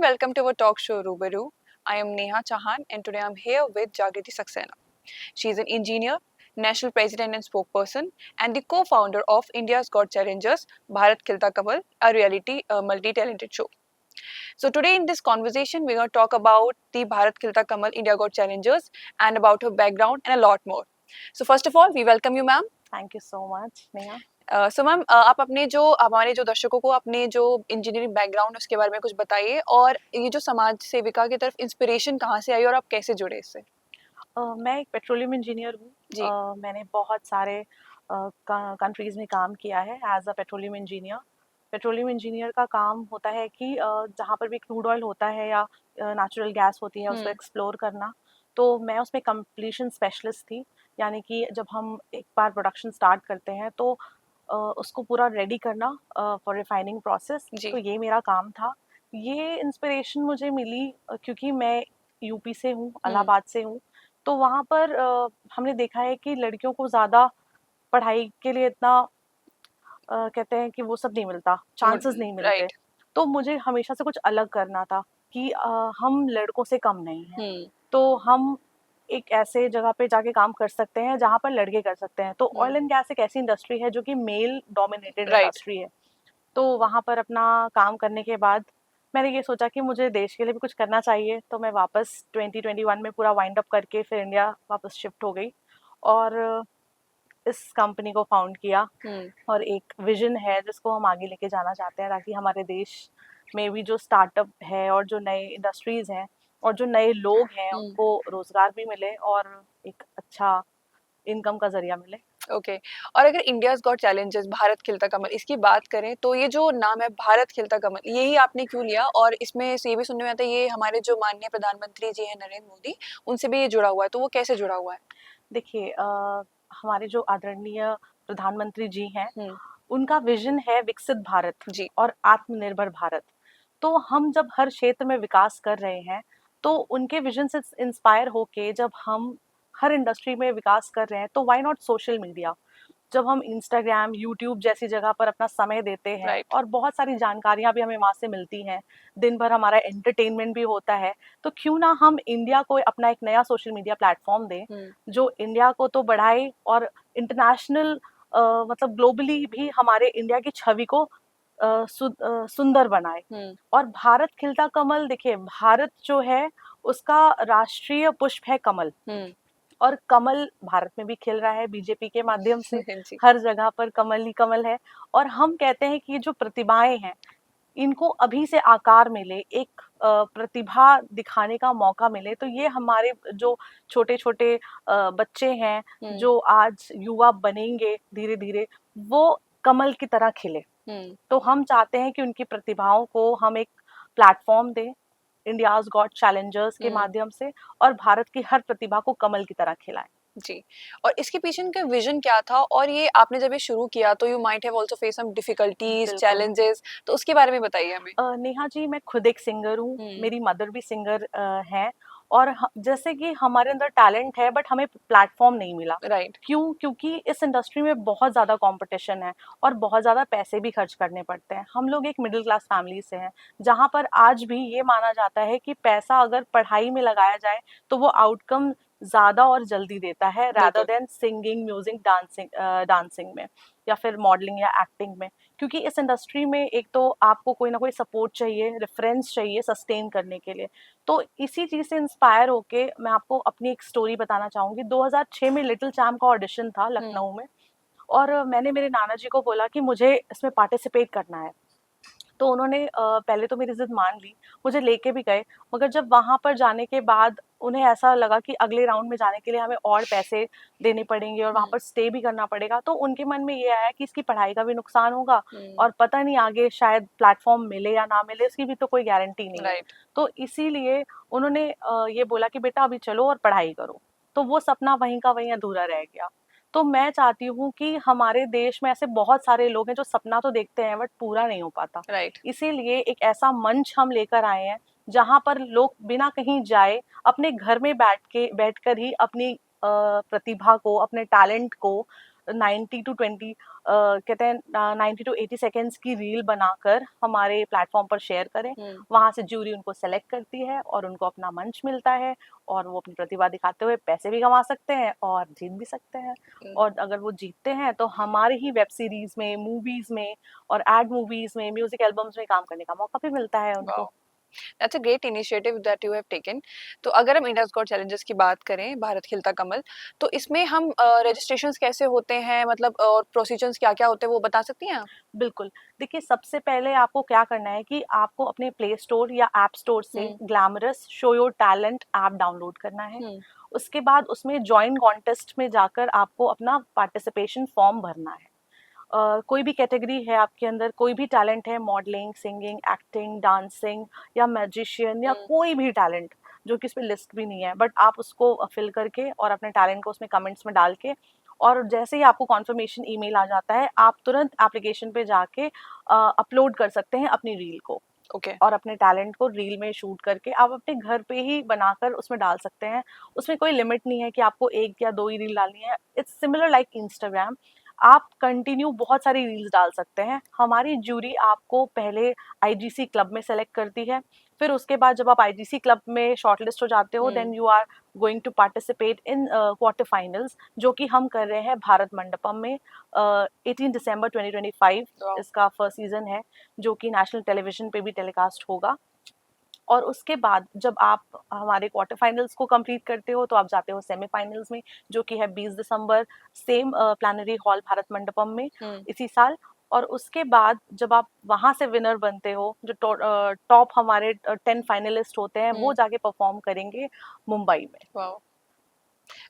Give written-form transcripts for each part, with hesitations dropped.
welcome to our talk show Rubaru. I am Neha Chahan and today I'm here with Jagriti Saxena. She is an engineer, national president and spokesperson, and the co-founder of India's Got Challengers, Bharat Khilta Kamal, a reality multi-talented show. So today in this conversation, we're going to talk about the Bharat Khilta Kamal India Got Challengers and about her background and a lot more. So first of all, we welcome you, ma'am. Thank you so much Neha. So ma'am आप अपने जो हमारे जो दर्शकों को अपने जो engineering background उसके बारे में कुछ बताइए और ये जो समाज सेविका की तरफ इंस्पिरेशन कहाँ से आई और आप कैसे जुड़े इससे? मैं एक पेट्रोलियम इंजीनियर जी। हूँ। मैंने बहुत सारे कंट्रीज़ में काम किया है as a petroleum engineer. Petroleum engineer का काम होता है कि जहाँ पर भी क्रूड ऑयल होता है या नेचुरल गैस होती है उसको एक्सप्लोर करना। तो मैं उसमें कंप्लीशन स्पेशलिस्ट थी, यानी कि जब हम एक बार प्रोडक्शन स्टार्ट करते हैं तो उसको पूरा रेडी करना फॉर रिफाइनिंग प्रोसेस। जी। तो ये मेरा काम था। ये इंस्पिरेशन मुझे मिली क्योंकि मैं यूपी से हूँ, इलाहाबाद से हूँ। तो वहाँ पर हमने देखा है कि लड़कियों को ज़्यादा पढ़ाई के लिए इतना कहते हैं कि वो सब नहीं मिलता, चांसेस नहीं मिलते। राइट। तो मुझे हमेशा से कुछ अलग करना था कि हम लड़कों से कम नहीं हैं। तो हम एक ऐसे जगह पे जाके काम कर सकते हैं जहाँ पर लड़के कर सकते हैं। तो ऑयल एंड गैस एक ऐसी इंडस्ट्री है जो कि मेल डोमिनेटेड इंडस्ट्री है। तो वहाँ पर अपना काम करने के बाद मैंने ये सोचा कि मुझे देश के लिए भी कुछ करना चाहिए। तो मैं वापस 2021 में पूरा वाइंड अप करके फिर इंडिया वापस शिफ्ट हो गई और इस कंपनी को फाउंड किया। और एक विजन है जिसको हम आगे लेके जाना चाहते हैं ताकि हमारे देश में भी जो स्टार्टअप है और जो नए इंडस्ट्रीज हैं और जो नए लोग हैं उनको रोजगार भी मिले और एक अच्छा इनकम का जरिया मिले। ओके। और अगर इंडियाज गॉट चैलेंजेस भारत खिलता कमल इसकी बात करें तो ये जो नाम है भारत खिलता कमल यही आपने क्यों लिया और इसमें से ये भी सुनने में आता है ये हमारे जो माननीय प्रधानमंत्री जी हैं नरेंद्र मोदी उनसे भी ये जुड़ा हुआ है, तो वो कैसे जुड़ा हुआ है? देखिए हमारे जो आदरणीय प्रधानमंत्री जी हैं उनका विजन है विकसित भारत जी। और आत्मनिर्भर भारत। तो हम जब हर क्षेत्र में विकास कर रहे हैं तो उनके विजन से इंस्पायर होके जब हम हर इंडस्ट्री में विकास कर रहे हैं तो व्हाई नॉट सोशल मीडिया। जब हम इंस्टाग्राम, यूट्यूब जैसी जगह पर अपना समय देते हैं और बहुत सारी जानकारियां भी हमें वहां से मिलती हैं, दिन भर हमारा एंटरटेनमेंट भी होता है, तो क्यों ना हम इंडिया को अपना एक नया सोशल मीडिया प्लेटफॉर्म दें जो इंडिया को तो बढ़ाए और इंटरनेशनल मतलब ग्लोबली भी हमारे इंडिया की छवि को सुंदर बनाए। और भारत खिलता कमल, देखिए भारत जो है उसका राष्ट्रीय पुष्प है कमल। और कमल भारत में भी खिल रहा है बीजेपी के माध्यम से हर जगह पर कमल ही कमल है। और हम कहते हैं कि ये जो प्रतिभाएं हैं इनको अभी से आकार मिले, एक प्रतिभा दिखाने का मौका मिले। तो ये हमारे जो छोटे छोटे बच्चे हैं जो आज युवा बनेंगे धीरे धीरे, वो कमल की तरह खिले। तो हम चाहते हैं कि उनकी प्रतिभाओं को हम एक प्लेटफॉर्म दें इंडियाज गॉट चैलेंजर्स के माध्यम से और भारत की हर प्रतिभा को कमल की तरह खिलाएं। जी। और इसके पीछे उनका विजन क्या था और ये आपने जब ये शुरू किया तो you might have also face some difficulties, challenges, तो उसके बारे में बताइए हमें। नेहा जी, मैं खुद एक सिंगर हूँ, मेरी मदर भी सिंगर हैं और जैसे कि हमारे अंदर टैलेंट है बट हमें प्लेटफॉर्म नहीं मिला। राइट। क्यों? क्योंकि इस इंडस्ट्री में बहुत ज़्यादा कंपटीशन है और बहुत ज़्यादा पैसे भी खर्च करने पड़ते हैं। हम लोग एक मिडिल क्लास फैमिली से हैं जहाँ पर आज भी ये माना जाता है कि पैसा अगर पढ़ाई में लगाया जाए तो वो आउटकम ज़्यादा और जल्दी देता है rather than singing, music, dancing में या फिर मॉडलिंग या एक्टिंग में। क्योंकि इस इंडस्ट्री में एक तो आपको कोई ना कोई सपोर्ट चाहिए, रेफरेंस चाहिए सस्टेन करने के लिए। तो इसी चीज़ से इंस्पायर होके मैं आपको अपनी एक स्टोरी बताना चाहूँगी। 2006 में लिटिल चैम्प का ऑडिशन था लखनऊ में और मैंने मेरे नाना जी को बोला कि मुझे इसमें पार्टिसिपेट करना है। तो उन्होंने पहले तो मेरी ज़िद मान ली, मुझे लेके भी गए। मगर जब वहाँ पर जाने के बाद उन्हें ऐसा लगा कि अगले राउंड में जाने के लिए हमें और पैसे देने पड़ेंगे और वहाँ पर स्टे भी करना पड़ेगा। तो उनके मन में ये आया कि इसकी पढ़ाई का भी नुकसान होगा और पता नहीं आगे शायद प्लेटफॉर्म मिले या ना मिले, इसकी भी तो कोई गारंटी नहीं है। तो इसीलिए उन्होंने ये बोला कि बेटा अभी चलो और पढ़ाई करो। तो वो सपना वहीं का वहीं अधूरा रह गया। तो मैं चाहती हूँ कि हमारे देश में ऐसे बहुत सारे लोग हैं जो सपना तो देखते हैं बट पूरा नहीं हो पाता। इसीलिए एक ऐसा मंच हम लेकर आए हैं जहाँ पर लोग बिना कहीं जाए अपने घर में बैठकर ही अपनी प्रतिभा को, अपने टैलेंट को 90 टू 20 कहते हैं 90 टू 80 सेकेंड्स की रील बनाकर हमारे प्लेटफॉर्म पर शेयर करें। वहाँ से ज्यूरी उनको सेलेक्ट करती है और उनको अपना मंच मिलता है और वो अपनी प्रतिभा दिखाते हुए पैसे भी कमा सकते हैं और जीत भी सकते हैं। और अगर वो जीतते हैं तो हमारे ही वेब सीरीज में, मूवीज में और एड मूवीज में, म्यूजिक एल्बम्स में काम करने का मौका भी मिलता है उनको। That's a great initiative that you have taken. तो अगर हम इंडियाज गॉट चैलेंजेस की बात करें, भारत खिलता कमल, तो इसमें हम रजिस्ट्रेशंस कैसे होते हैं, मतलब और प्रोसीजर्स क्या-क्या होते हैं, वो बता सकती हैं आप? बिल्कुल। देखिए, सबसे पहले आपको क्या करना है कि आपको अपने प्ले स्टोर या ऐप स्टोर से glamorous show your talent app download करना है। उसके बाद उसमें जॉइन कॉन्टेस्ट में जाकर आपको अपना पार्टिसिपेशन फॉर्म भरना है। कोई भी कैटेगरी है आपके अंदर, कोई भी टैलेंट है, मॉडलिंग, सिंगिंग, एक्टिंग, डांसिंग या मैजिशियन या कोई भी टैलेंट जो कि इसमें लिस्ट भी नहीं है, बट आप उसको फिल करके और अपने टैलेंट को उसमें कमेंट्स में डाल के, और जैसे ही आपको कॉन्फर्मेशन ईमेल आ जाता है, आप तुरंत एप्लीकेशन पे जाके अपलोड कर सकते हैं अपनी रील को। ओके। और अपने टैलेंट को रील में शूट करके आप अपने घर पे ही बनाकर उसमें डाल सकते हैं। उसमें कोई लिमिट नहीं है कि आपको 1 या 2 ही रील डालनी है। It's similar like Instagram. आप कंटिन्यू बहुत सारी रील्स डाल सकते हैं। हमारी ज्यूरी आपको पहले आईजीसी क्लब में सेलेक्ट करती है, फिर उसके बाद जब आप आईजीसी क्लब में शॉर्टलिस्ट हो जाते हो, then you are going to participate in quarter finals, जो कि हम कर रहे हैं भारत मंडपम में। 18 दिसंबर 2025 वाओ। इसका फर्स्ट सीजन है, जो कि नेशनल टेलीविजन पे भी टेलीकास्ट होगा। और उसके बाद जब आप हमारे क्वार्टर फाइनल्स को कंप्लीट करते हो तो आप जाते हो सेमीफाइनल्स में, जो कि है 20 दिसंबर, same plenary hall Bharat Mandapam में इसी साल। और उसके बाद जब आप वहां से विनर बनते हो, जो टॉप हमारे 10 फाइनलिस्ट होते हैं, वो जाके परफॉर्म करेंगे मुंबई में। वाओ।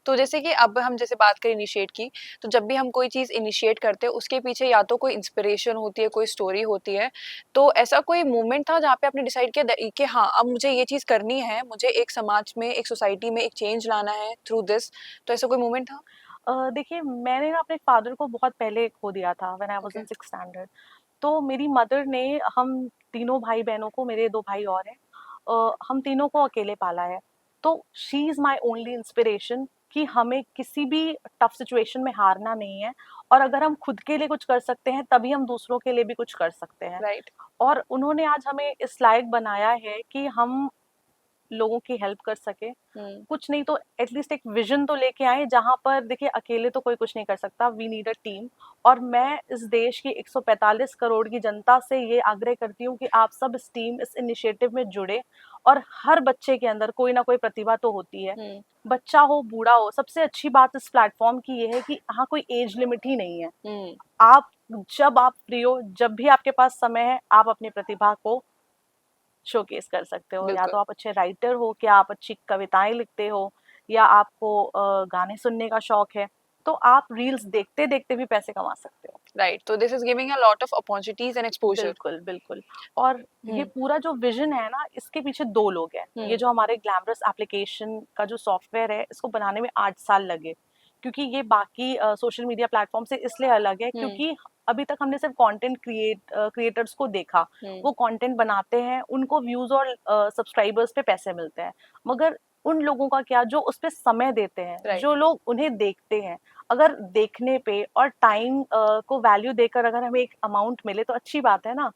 तो जैसे कि अब हम जैसे बात करें इनिशिएट की, तो जब भी हम कोई चीज़ इनिशिएट करते हैं उसके पीछे या तो कोई इंस्पिरेशन होती है, कोई स्टोरी होती है। तो ऐसा कोई मोमेंट था जहाँ पे आपने डिसाइड किया कि हाँ, अब मुझे ये चीज़ करनी है, मुझे एक समाज में, एक सोसाइटी में एक चेंज लाना है थ्रू दिस, तो ऐसा कोई मोमेंट था? देखिए, मैंने ना अपने फादर को बहुत पहले खो दिया था, when I was okay. In 6th standard. तो मेरी मदर ने हम तीनों भाई-बहनों को, मेरे 2 भाई और हैं, हम तीनों को अकेले पाला है। तो she is my only inspiration कि हमें किसी भी टफ सिचुएशन में हारना नहीं है, और अगर हम खुद के लिए कुछ कर सकते हैं, तभी हम दूसरों के लिए भी कुछ कर सकते हैं। राइट। और उन्होंने आज हमें इस लायक बनाया है कि हम लोगों की हेल्प कर सके। कुछ नहीं तो एटलीस्ट एक विजन तो लेके आए, जहाँ पर देखिए अकेले तो कोई कुछ नहीं कर सकता, वी नीड अ टीम। और मैं इस देश की 145 करोड़ की जनता से ये आग्रह करती हूँ कि आप सब इस टीम, इस इनिशिएटिव में जुड़े। और हर बच्चे के अंदर कोई ना कोई प्रतिभा तो होती है, बच्चा हो बूढ़ा हो। सबसे अच्छी बात इस प्लेटफॉर्म की ये है कि यहाँ कोई एज लिमिट ही नहीं है। आप जब आप फ्री हो, जब भी आपके पास समय है, आप अपनी प्रतिभा को शोकेस कर सकते हो। या तो बिल्कुल। आप अच्छे राइटर हो, क्या आप अच्छी कविताएं लिखते हो, या आपको गाने सुनने का शौक है, तो आप रील्स देखते देखते भी पैसे कमा सकते हो। राइट, तो this is giving a lot of opportunities and exposure. बिल्कुल, बिल्कुल। और ये पूरा जो विजन है ना, इसके पीछे 2 लोग हैं। ये जो हमारे ग्लैमरस एप्लीकेशन का जो सॉफ्टवेयर है, इसको बनाने में 8 साल लगे। क्योंकि ये बाकी सोशल मीडिया प्लेटफॉर्म से इसलिए अलग है क्योंकि अभी तक हमने सिर्फ कंटेंट क्रिएटर्स को देखा। वो कंटेंट बनाते हैं, उनको व्यूज और सब्सक्राइबर्स पे पैसे मिलते हैं। मगर उन लोगों का क्या, जो उस पे समय देते हैं, राइट। जो लोग उन्हें देखते हैं। अगर देखने पे और टाइम को वैल्यू देकर अगर हमें एक अमाउंट मिले तो अच्छी बात है ना,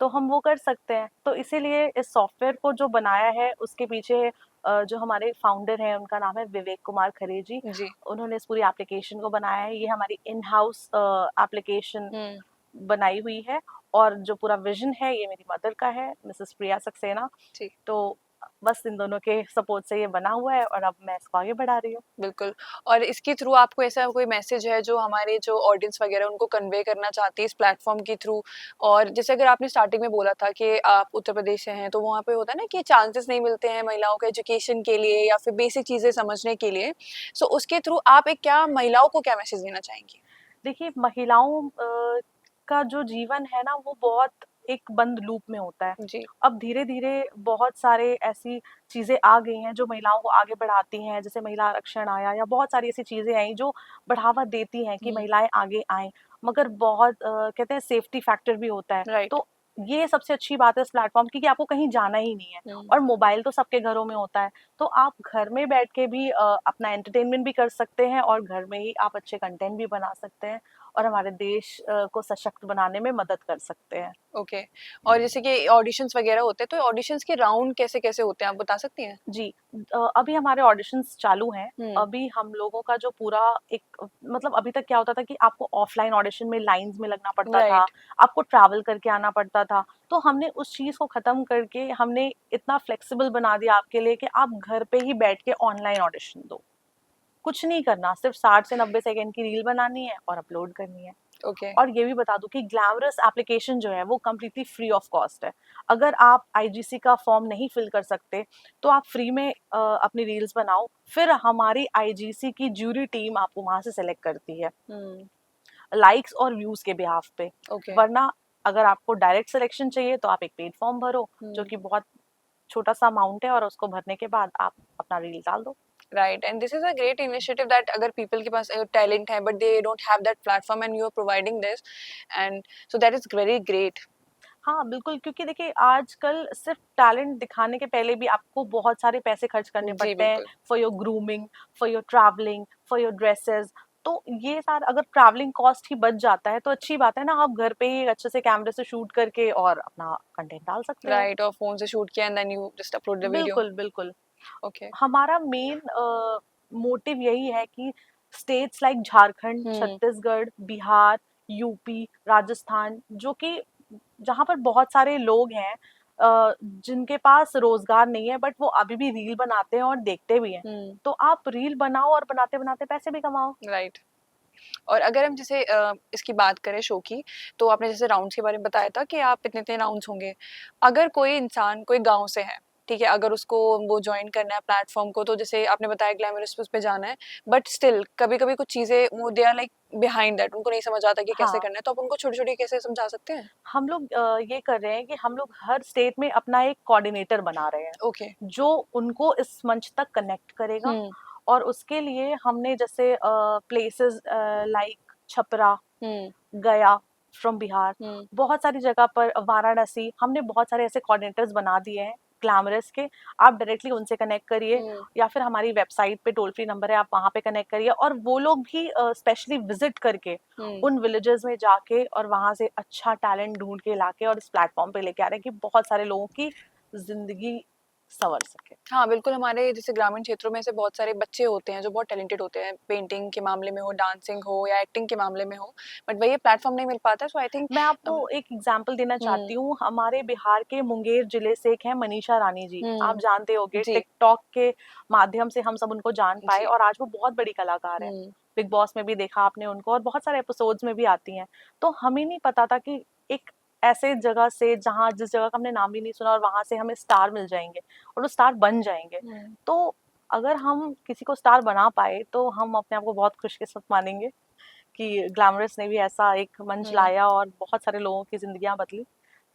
तो हम वो कर सकते हैं। तो इसीलिए इस सॉफ्टवेयर को जो बनाया है, उसके पीछे जो हमारे फाउंडर हैं, उनका नाम है विवेक कुमार खरे जी। जी। उन्होंने इस पूरी एप्लीकेशन को बनाया है। ये हमारी इन हाउस एप्लीकेशन बनाई हुई है। और जो पूरा विजन है, ये मेरी मदर का है, मिसेस प्रिया सक्सेना। जी। तो बस इन दोनों के सपोर्ट से ये बना हुआ है और अब मैं इसको आगे बढ़ा रही हूँ। बिल्कुल। और इसके थ्रू आपको ऐसा कोई मैसेज है जो हमारे जो ऑडियंस वगैरह उनको कन्वे करना चाहती है इस प्लेटफॉर्म के थ्रू? और जैसे अगर आपने स्टार्टिंग में बोला था कि आप उत्तर प्रदेश से हैं, तो वहाँ पे होता है ना कि चांसेस नहीं मिलते हैं महिलाओं को एजुकेशन के लिए या फिर बेसिक चीज़ें समझने के लिए। सो उसके थ्रू आप एक क्या महिलाओं को क्या मैसेज देना चाहेंगी? देखिए, महिलाओं का जो जीवन है ना, वो बहुत एक बंद लूप में होता है। जी। अब धीरे-धीरे बहुत सारे ऐसी चीज़ें आ गई हैं जो महिलाओं को आगे बढ़ाती हैं, जैसे महिला आरक्षण आया, या बहुत सारी ऐसी चीज़ें आई जो बढ़ावा देती हैं कि महिलाएँ आगे आएँ। मगर बहुत कहते हैं सेफ्टी फैक्टर भी होता है। राइट। तो ये सबसे अच्छी बात है इस प्लेटफॉर्म की कि आपको कहीं जाना ही नहीं है। हम्म, और मोबाइल तो सबके घरों में होता है, तो आप घर में बैठ के भी अपना एंटरटेनमेंट भी कर सकते हैं और घर में ही आप अच्छे कंटेंट भी बना सकते हैं और हमारे देश को सशक्त बनाने में मदद कर सकते हैं। ओके। और जैसे कि ऑडिशंस वगैरह होते हैं, तो ऑडिशंस के राउंड कैसे कैसे होते हैं, आप बता सकती हैं? जी, अभी हमारे ऑडिशंस चालू हैं। हम्म। अभी हम लोगों का जो पूरा एक मतलब अभी तक क्या होता था कि आपको ऑफलाइन ऑडिशन में लाइंस में लगना पड़ता था, राइट। आपको ट्रैवल करके आना पड़ता था। तो हमने उस चीज़ को ख़त्म करके हमने इतना फ्लेक्सिबल बना दिया आपके लिए कि आप घर पे ही बैठ के ऑनलाइन ऑडिशन दो। कुछ नहीं करना, सिर्फ 60 से 90 सेकंड की रील बनानी है और अपलोड करनी है। ओके। और ये भी बता दूं कि ग्लैमरस एप्लीकेशन जो है वो कम्प्लीटली फ्री ऑफ कॉस्ट है। अगर आप आईजीसी का फॉर्म नहीं फिल कर सकते तो आप फ्री में अपनी रील्स बनाओ, फिर हमारी आईजीसी की जूरी टीम आपको वहां से सेलेक्ट करती है हम्म। लाइक्स और व्यूज के बिहाफ पे। ओके। वरना अगर आपको डायरेक्ट सिलेक्शन चाहिए तो आप एक पेड फॉर्म भरो, जो हम्म। कि बहुत छोटा सा अमाउंट है, और उसको भरने के बाद आप अपना रील डाल दो। Right, and this is a great initiative that अगर पीपल के पास टैलेंट है but they don't have that platform and you are providing this, and so that is very great. हाँ, बिल्कुल, क्योंकि देखिए आजकल सिर्फ टैलेंट दिखाने के पहले भी आपको बहुत सारे पैसे खर्च करने जी पड़ते हैं बिल्कुल। For your grooming, for your travelling, for your dresses. तो ये सारा अगर ट्रैवलिंग कॉस्ट ही बच जाता है तो अच्छी बात है ना, आप घर पे ही अच्छे से कैमरे से शूट करके और अपना कंटेंट डाल सकते हो। राइट, और फोन से शूट किया and then you just upload the video. बिल्कुल, बिल्कुल। ओके। हमारा मेन मोटिव यही है कि states like Jharkhand, hmm. Chhattisgarh, Bihar, UP, Rajasthan, जो कि जहाँ पर बहुत सारे लोग हैं जिनके पास रोजगार नहीं है बट वो अभी भी रील बनाते हैं और देखते भी हैं। हम्म। तो आप रील बनाओ और बनाते बनाते पैसे भी कमाओ। राइट। और अगर हम जैसे इसकी बात करें शो की, तो आपने जैसे राउंड्स के बारे में बताया था कि आप इतने इतने राउंड्स होंगे। अगर कोई इंसान कोई गांव से है, ठीक है, अगर उसको वो ज्वाइन करना है प्लेटफॉर्म को, तो जैसे आपने बताया ग्लैमरस उस पे जाना है, बट स्टिल कभी कभी कुछ चीजें वो they are like behind that, उनको नहीं समझ आता कि कैसे हाँ, करना है, तो आप उनको छोटी छोटी कैसे समझा सकते हैं? हम लोग ये कर रहे हैं कि हम लोग हर स्टेट में अपना एक कोऑर्डिनेटर बना रहे हैं ओके। जो उनको इस मंच तक कनेक्ट करेगा। हम्म। और उसके लिए हमने जैसे प्लेसेस लाइक छपरा, हम्म। गया फ्रॉम बिहार, हम्म। बहुत सारी जगह पर, वाराणसी, हमने बहुत सारे ऐसे कोऑर्डिनेटर्स बना दिए हैं ग्लैमरस के। आप डायरेक्टली उनसे कनेक्ट करिए हम्म। या फिर हमारी वेबसाइट पे टोल फ्री नंबर है, आप वहाँ पे कनेक्ट करिए और वो लोग भी स्पेशली विजिट करके हम्म। उन विलेजेस में जाके और वहाँ से अच्छा टैलेंट ढूंढ के लाके और इस प्लेटफॉर्म पे लेके आ रहे हैं कि बहुत सारे लोगों की जिंदगी संवर सके। हाँ, बिल्कुल, हमारे जैसे ग्रामीण क्षेत्रों में ऐसे बहुत सारे बच्चे होते हैं जो बहुत टैलेंटेड होते हैं, पेंटिंग के मामले में हो, डांसिंग हो या एक्टिंग के मामले में हो, बट वही प्लेटफ़ॉर्म नहीं मिल पाता, सो आई थिंक मैं आपको एक एग्जांपल देना हुँ। चाहती हूँ। हमारे बिहार के मुंगेर जिले से एक है मनीषा रानी जी, आप हुँ। जानते होंगे, जी। टिकटॉक के माध्यम से हम सब उनको जान पाए जी। और आज वो बहुत बड़ी कलाकार हैं। हुँ। बिग बॉस में भी देखा आपने उनको और बहुत सारे एपिसोड्स में भी आती हैं। तो हमें नहीं पता था कि एक ऐसे जगह से, जहाँ जिस जगह का हमने नाम भी नहीं सुना, और वहां से हमें स्टार मिल जाएंगे और वो स्टार बन जाएंगे। हुँ। तो अगर हम किसी को स्टार बना पाए तो हम अपने आप को बहुत खुशकिस्मत मानेंगे कि ग्लैमरस ने भी ऐसा एक मंच हुँ। लाया और बहुत सारे लोगों की ज़िंदगियाँ बदली।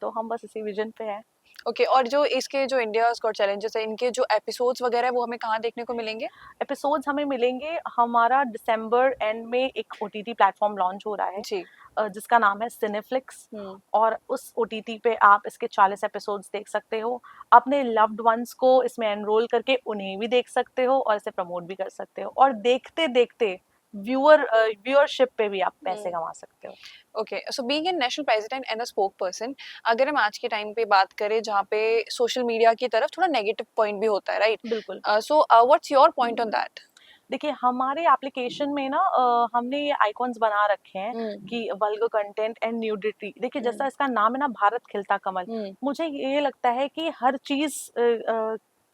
तो हम बस इसी विज़न पे हैं। ओके, और जो इसके जो इंडियाज़ गॉट चैलेंजेस है, इनके जो एपिसोड्स वगैरह है, वो हमें कहाँ देखने को मिलेंगे? एपिसोड्स हमें मिलेंगे, हमारा दिसंबर एंड में एक ओटीटी प्लेटफ़ॉर्म लॉन्च हो रहा है जी। जिसका नाम है सिनेफ्लिक्स। हुँ। और उस ओटीटी पे आप इसके 40 एपिसोड्स देख सकते हो। अपने लव्ड वन्स को इसमें एनरोल करके उन्हें भी देख सकते हो और इसे प्रमोट भी कर सकते हो। और देखते-देखते व्यूअरशिप पे भी आप पैसे हुँ। कमा सकते हो। Okay, so being a national president and a spoke person, अगर हम आज के टाइम पे बात करें जहाँ पे सोशल मीडिया की तरफ थोड़ा नेगेटिव पॉइंट भी होता है, राइट? बिल्कुल। So what's your point on that? देखिए हमारे एप्लीकेशन में ना हमने ये आइकॉन्स बना रखे हैं हुँ। कि वल्गर कंटेंट एंड न्यूडिटी। देखिए जैसा हुँ। इसका नाम है ना, भारत खिलता कमल। हुँ। मुझे ये लगता है कि हर चीज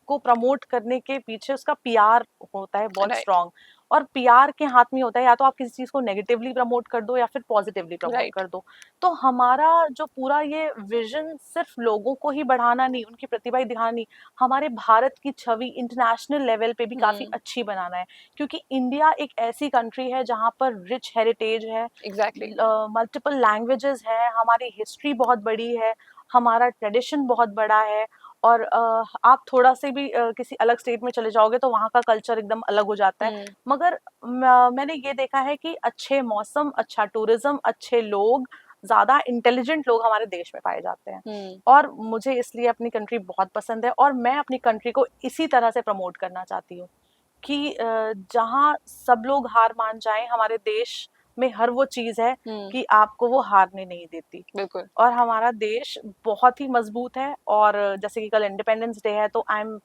को प्रमोट करने के पीछे उसका पीआर होता है बहुत राइट। स्ट्रांग। और पीआर के हाथ में होता है, या तो आप किसी चीज को नेगेटिवली प्रमोट कर दो या फिर पॉजिटिवली प्रमोट राइट। कर दो। तो हमारा जो पूरा ये विजन सिर्फ लोगों को ही बढ़ाना नहीं, उनकी प्रतिभा ही दिखाना नहीं, हमारे भारत की छवि इंटरनेशनल लेवल पे भी काफी हुँ। अच्छी बनाना है। क्योंकि इंडिया एक ऐसी कंट्री है जहाँ पर रिच हेरिटेज है, एग्ज़ैक्टली। मल्टीपल लैंग्वेजेस है, हमारी हिस्ट्री बहुत बड़ी है, हमारा ट्रेडिशन बहुत बड़ा है। और आप थोड़ा से भी किसी अलग स्टेट में चले जाओगे तो वहाँ का कल्चर एकदम अलग हो जाता है। हुँ। मगर मैंने ये देखा है कि अच्छे मौसम, अच्छा टूरिज्म, अच्छे लोग, ज़्यादा इंटेलिजेंट लोग हमारे देश में पाए जाते हैं। और मुझे इसलिए अपनी कंट्री बहुत पसंद है और मैं अपनी कंट्री को इसी तरह से प्रमोट करना चाहती हूँ कि जहाँ सब लोग हार मान जाएं, हमारे देश में हर वो चीज़ है कि आपको वो हारने नहीं देती। बिल्कुल। और हमारा देश बहुत ही मजबूत है और जैसे कि कल इंडिपेंडेंस डे है तो I am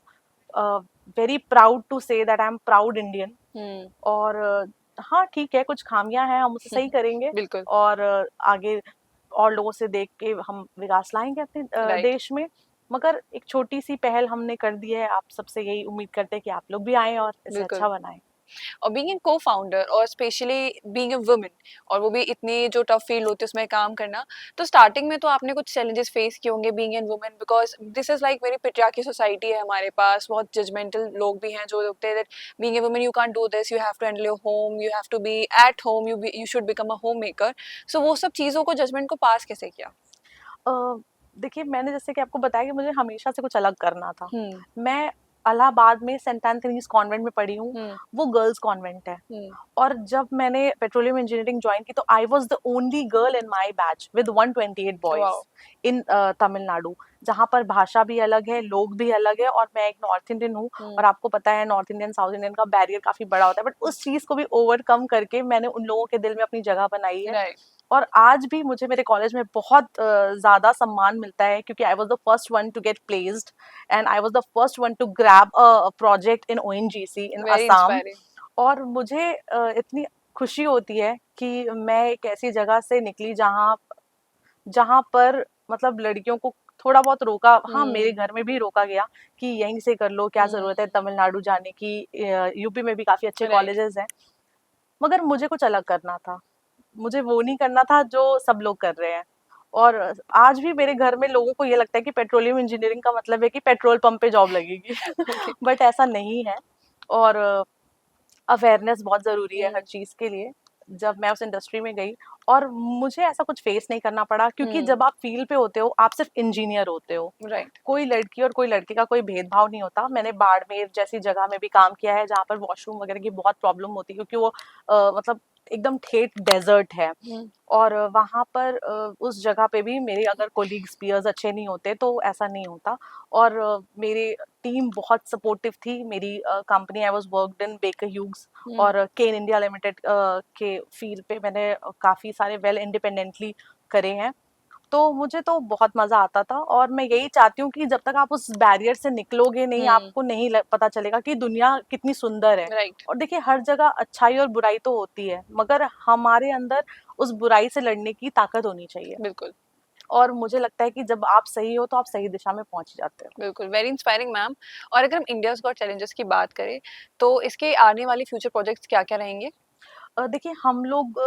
very proud to say that I am proud Indian. और हाँ ठीक है, कुछ खामियां हैं, हम उसे सही करेंगे बिल्कुल। और आगे और लोगों से देख के हम विकास लाएंगे अपने राइट। देश में। मगर एक छोटी सी पहल हमने कर दी है, आप सबसे यही उम्मीद करते हैं कि आप लोग भी आएं और इसे बिल्कुल। अच्छा बनाएं। और बीइंग ए को-फाउंडर और स्पेशली बीइंग ए वुमन, और वो भी इतनी जो टफ फील्ड होती है उसमें काम करना, तो स्टार्टिंग में तो आपने कुछ चैलेंजेस फेस किए होंगे being an woman, because this is like very patriarchy society है हमारे पास, बहुत जजमेंटल लोग भी हैं जो बोलते हैं that being a woman you can't do this, you have to handle your home, you have to be at home, you should become a home maker. So वो सब चीज़ों को, जजमेंट को पास कैसे किया? देखिए, मैंने जैसे कि आपको बताया कि मुझे हमेशा से कुछ अलग करना था। हम्म। मैं इलाहाबाद में सेंट एंथनीज कॉन्वेंट में पढ़ी हूँ, हम्म। वो गर्ल्स कॉन्वेंट है। और जब मैंने पेट्रोलियम इंजीनियरिंग ज्वाइन की तो आई was the only girl in my batch with 128 wow. Boys in Tamil Nadu, जहाँ पर भाषा भी अलग है, लोग भी अलग है, और मैं एक नॉर्थ इंडियन हूँ। और आपको पता है नॉर्थ इंडियन साउथ इंडियन का बैरियर काफी बड़ा होता है, बट उस चीज को भी ओवरकम करके मैंने उन लोगों के दिल में अपनी जगह बनाई है। राइट। और आज भी मुझे मेरे कॉलेज में बहुत ज़्यादा सम्मान मिलता है क्योंकि I was the first one to get placed and I was the first one to grab a project in ONGC in very Assam. Inspiring. और मुझे इतनी खुशी होती है कि मैं एक ऐसी जगह से निकली जहाँ जहाँ पर मतलब लड़कियों को थोड़ा बहुत रोका, हाँ मेरे घर में भी रोका गया कि यहीं से कर लो, क्या ज़रूरत है तमिलनाडु जाने की, यूपी में भी काफ़ी अच्छे राइट। कॉलेजेस हैं। मगर मुझे कुछ अलग करना था, मुझे वो नहीं करना था जो सब लोग कर रहे हैं। और आज भी मेरे घर में लोगों को ये लगता है कि पेट्रोलियम इंजीनियरिंग का मतलब है कि पेट्रोल पंप पे जॉब लगेगी ओके। बट ऐसा नहीं है। और अवेयरनेस बहुत ज़रूरी है हर चीज़ के लिए। जब मैं उस इंडस्ट्री में गई और मुझे ऐसा कुछ फेस नहीं करना पड़ा क्योंकि जब आप फील्ड पे होते हो आप सिर्फ इंजीनियर होते हो, राइट। कोई लड़की और कोई लड़के का कोई भेदभाव नहीं होता। मैंने बाड़मेर जैसी जगह में भी काम किया है जहाँ पर वॉशरूम वगैरह की बहुत प्रॉब्लम होती है क्योंकि वो मतलब एकदम ठेठ डेजर्ट है। और वहाँ पर उस जगह पे भी मेरे अगर कोलीग्स पीयर्स अच्छे नहीं होते तो ऐसा नहीं होता। और मेरी टीम बहुत सपोर्टिव थी। मेरी company I was worked in baker Hughes और केन इंडिया लिमिटेड के फील्ड पे मैंने काफ़ी सारे वेल इंडिपेंडेंटली करे हैं। तो मुझे तो बहुत मज़ा आता था और मैं यही चाहती हूँ कि जब तक आप उस बैरियर से निकलोगे नहीं, आपको नहीं पता चलेगा कि दुनिया कितनी सुंदर है। राइट। और देखिए हर जगह अच्छाई और बुराई तो होती है, मगर हमारे अंदर उस बुराई से लड़ने की ताकत होनी चाहिए। बिल्कुल। और मुझे लगता है कि जब आप सही हो तो आप सही दिशा में पहुंच जाते हो। बिल्कुल, वेरी इंस्पायरिंग मैम। और अगर हम इंडियाज़ गॉट चैलेंजेस की बात करें, तो इसके आने वाले फ्यूचर प्रोजेक्ट्स क्या-क्या रहेंगे? देखिए हम लोग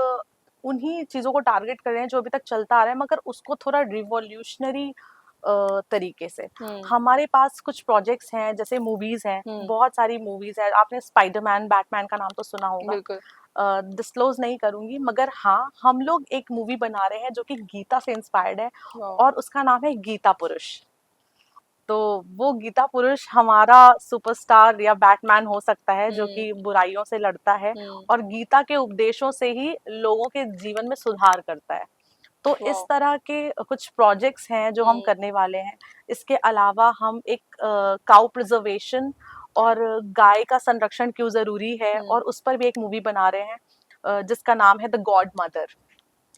उन्हीं चीज़ों को टारगेट कर रहे हैं जो अभी तक चलता आ रहा है, मगर उसको थोड़ा रिवॉल्यूशनरी तरीके से। हमारे पास कुछ प्रोजेक्ट्स हैं, जैसे मूवीज़ हैं, बहुत सारी मूवीज़ हैं। आपने स्पाइडरमैन, बैटमैन का नाम तो सुना होगा। बिल्कुल। डिस्क्लोज़ नहीं करूँगी, मगर हाँ, हम लोग एक मूवी बना रहे हैं जो कि गीता से इंस्पायर्ड है वाओ! और उसका नाम है गीता पुरुष। तो वो गीता पुरुष हमारा सुपरस्टार या बैटमैन हो सकता है जो कि बुराइयों से लड़ता है और गीता के उपदेशों से ही लोगों के जीवन में सुधार करता है। तो इस वाओ! तरह के कुछ प्रोजेक्ट्स हैं जो हम करने वाले हैं। इसके अलावा हम एक काऊ प्रिजर्वेशन और गाय का संरक्षण क्यों ज़रूरी है और उस पर भी एक मूवी बना रहे हैं जिसका नाम है द गॉड मदर।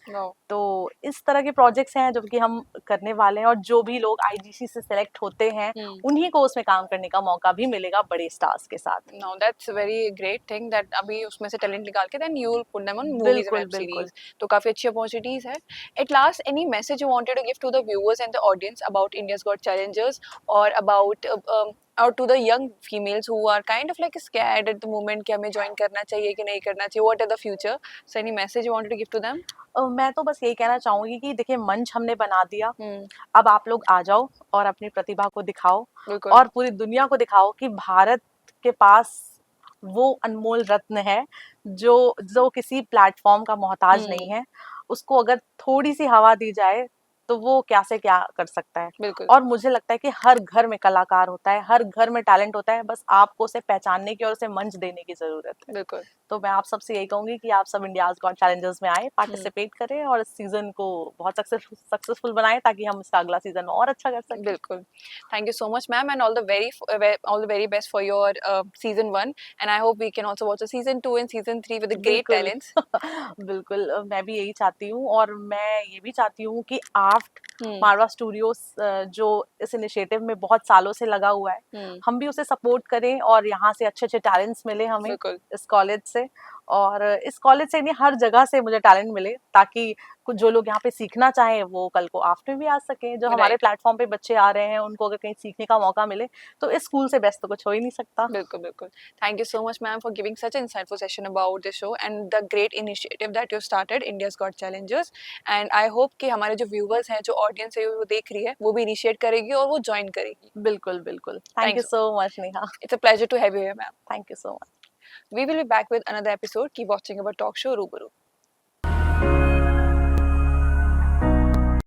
वाओ! तो इस तरह के प्रोजेक्ट्स हैं जो कि हम करने वाले हैं और जो भी लोग आईजीसी से सेलेक्ट होते हैं उन्हीं को उसमें काम करने का मौका भी मिलेगा बड़े स्टार्स के साथ। Now that's very great thing that अभी उसमें से टैलेंट निकाल के then you will put them on movies and बिल्कुल, वेब बिल्कुल। सीरीज, तो काफी अच्छी अपॉर्चुनिटीज है। At last, any message you wanted to give to the viewers and the audience about India's got challengers, और about or to the young females who are kind of like scared at the moment कि हमें join करना चाहिए कि नहीं करना चाहिए, what are the future, so any message you wanted to give to them? मैं तो बस यही कहना चाहूंगी कि देखिए मंच हमने बना दिया, अब आप लोग आ जाओ और अपनी प्रतिभा को दिखाओ बिल्कुल। और पूरी दुनिया को दिखाओ कि भारत के पास वो अनमोल रत्न है जो जो किसी प्लेटफॉर्म का मोहताज नहीं है। उसको अगर थोड़ी सी हवा दी जाए तो वो क्या से क्या कर सकता है। बिल्कुल और मुझे लगता है कि हर घर में कलाकार होता है, हर घर में टैलेंट होता है, बस आपको उसे पहचानने की और उसे मंच देने की ज़रूरत है। बिल्कुल। तो मैं आप सबसे यही कहूँगी कि आप सब इंडियाज़ गॉट चैलेंजर्स में आएँ, हुँ, पार्टिसिपेट करें और इस सीज़न को बहुत सक्सेसफुल बनाएँ ताकि हम इसका अगला सीज़न और अच्छा कर सकें। बिल्कुल। Thank you so much, ma'am, and all the very best for your season 1, and I hope we can also watch the season 2 and season 3 with the great बिल्कुल talents. बिल्कुल मैं भी यही चाहती हूँ और मैं ये भी चाहती हूँ कि आर्ट हुँ, मारवा स्टूडियोज जो इस इनिशिएटिव में बहुत सालों से लगा हुआ है, हुँ, हम भी उसे सपोर्ट करें और यहाँ से अच्छे अच्छे टैलेंट्स मिले हमें बिल्कुल, इस कॉलेज से। और इस कॉलेज से नहीं, हर जगह से मुझे टैलेंट मिले ताकि कुछ जो लोग यहाँ पे सीखना चाहें वो कल को आफ्टर भी आ सकें। जो हमारे राइट। प्लेटफॉर्म पे बच्चे आ रहे हैं उनको अगर कहीं सीखने का मौका मिले तो इस स्कूल से बेस्ट तो कुछ हो ही नहीं सकता। बिल्कुल, बिल्कुल। Thank you so much, ma'am, for giving such an insightful session about the show and the great initiative that you started, India's Got Challengers. And I hope कि हमारे जो viewers हैं, जो audience है, वो देख रही है, वो भी initiate करेगी और वो join करेगी। बिल्कुल बिल्कुल, thank you Thanks. So much Neha. It's a pleasure to have you here, ma'am. Thank you so much. We will be back with another episode. Keep watching our talk show, Rubaru.